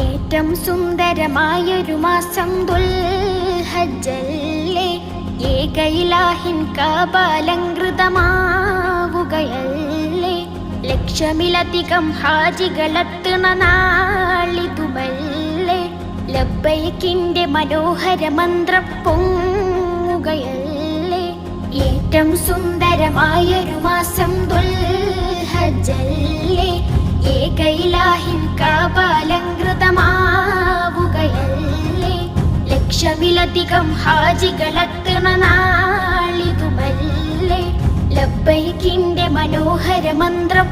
ഏറ്റം സുന്ദരമായൊരു മാസം ദുൽഹജ്ജല്ലേ, ഏകയിലാഹിൻ കാബാലങ്കൃതമാവുകയല്ലേ. ലക്ഷമിലധികം ഹാജികളെത്തുന്ന നാളിതുമല്ലേ, ലബ്ബൈക്കിന്റെ മനോഹര മന്ത്രം പൊങ്ങുകയല്ലേ. ഏറ്റം സുന്ദരമായൊരു മാസം ദുൽഹജ്ജല്ലേ, ഏകയിലാഹിൻ കാബാലങ്കൃതമാവുകയല്ലേ. ലക്ഷമിലധികം ഹാജികളെത്തുന്ന നാളിതുമല്ലേ, ലബ്ബൈക്കിന്റെ മനോഹര മന്ത്രം